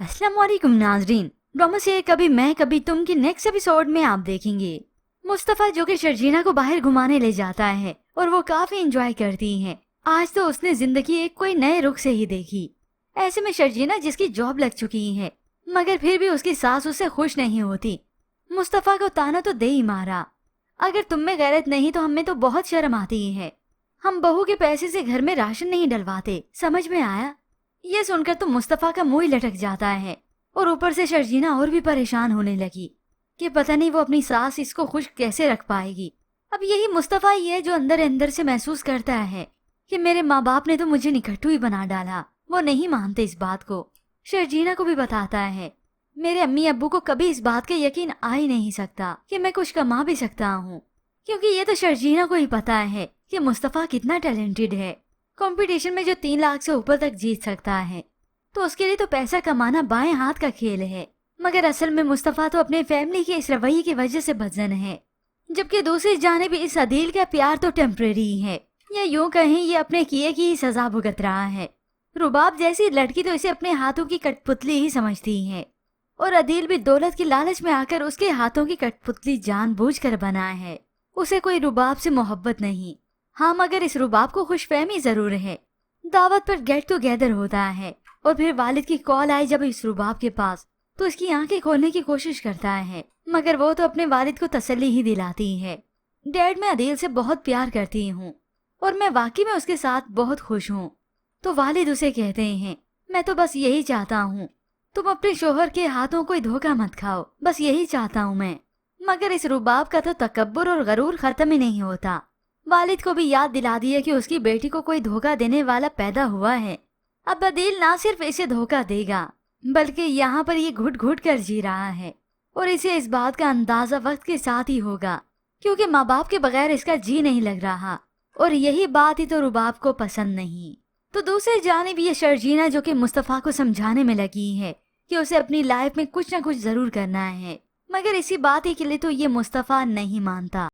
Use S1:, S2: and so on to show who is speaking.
S1: अस्सलाम वालेकुम नाजरीन, ड्रामा से कभी मैं कभी तुम की नेक्स्ट एपिसोड में आप देखेंगे मुस्तफा जो कि शर्जीना को बाहर घुमाने ले जाता है और वो काफी एंजॉय करती हैं। आज तो उसने जिंदगी एक कोई नए रुख से ही देखी। ऐसे में शर्जीना जिसकी जॉब लग चुकी है मगर फिर भी उसकी सास उससे खुश नहीं होती। मुस्तफा को ताना तो दे ही मारा, अगर तुम में गैरत नहीं तो हमें तो बहुत शर्म आती है। हम बहू के पैसे से घर में राशन नहीं डलवाते, समझ में आया? ये सुनकर तो मुस्तफा का मुंह ही लटक जाता है और ऊपर से शर्जीना और भी परेशान होने लगी कि पता नहीं वो अपनी सास इसको खुश कैसे रख पाएगी। अब यही मुस्तफा ही है जो अंदर अंदर से महसूस करता है कि मेरे माँ बाप ने तो मुझे निकट्टू ही बना डाला। वो नहीं मानते इस बात को। शर्जीना को भी बताता है मेरे अम्मी अब्बू को कभी इस बात का यकीन आ ही नहीं सकता कि मैं कुछ कमा भी सकता हूँ, क्योंकि ये तो शर्जीना को ही पता है कि मुस्तफा कितना टैलेंटेड है। कंपटीशन में जो 3 लाख से ऊपर तक जीत सकता है तो उसके लिए तो पैसा कमाना बाएं हाथ का खेल है। मगर असल में मुस्तफा तो अपने फैमिली के इस रवैये की वजह से बदजन है, जबकि दूसरी जानिब इस अदील का प्यार तो टेम्परेरी है, या यूं कहें ये अपने किए की ही सजा भुगत रहा है। रुबाब जैसी लड़की तो इसे अपने हाथों की कठपुतली ही समझती है और अदील भी दौलत की लालच में आकर उसके हाथों की कठपुतली जानबूझकर बना है। उसे कोई रुबाब से मोहब्बत नहीं। हाँ, मगर इस रुबाब को खुशफहमी जरूर है। दावत पर गेट टुगेदर होता है और फिर वालिद की कॉल आई जब इस रुबाब के पास, तो उसकी आंखें खोलने की कोशिश करता है मगर वो तो अपने वालिद को तसल्ली ही दिलाती है। डैड, मैं अदील से बहुत प्यार करती हूँ और मैं वाकई में उसके साथ बहुत खुश हूँ। तो वालिद उसे कहते हैं मैं तो बस यही चाहता हूँ तुम अपने शोहर के हाथों कोई धोखा मत खाओ, बस यही चाहता हूँ मैं। मगर इस रुबाब का तो तकब्बुर और गरूर खत्म ही नहीं होता। वालिद को भी याद दिला दिया कि उसकी बेटी को कोई धोखा देने वाला पैदा हुआ है। अब अदील ना सिर्फ इसे धोखा देगा बल्कि यहाँ पर ये घुट घुट कर जी रहा है और इसे इस बात का अंदाजा वक्त के साथ ही होगा, क्योंकि माँ बाप के बगैर इसका जी नहीं लग रहा और यही बात ही तो रुबाब को पसंद नहीं। तो दूसरी जानिब ये शर्जीना जो कि मुस्तफा को समझाने में लगी है कि उसे अपनी लाइफ में कुछ न कुछ जरूर करना है, मगर इसी बात ही के लिए तो ये मुस्तफा नहीं मानता।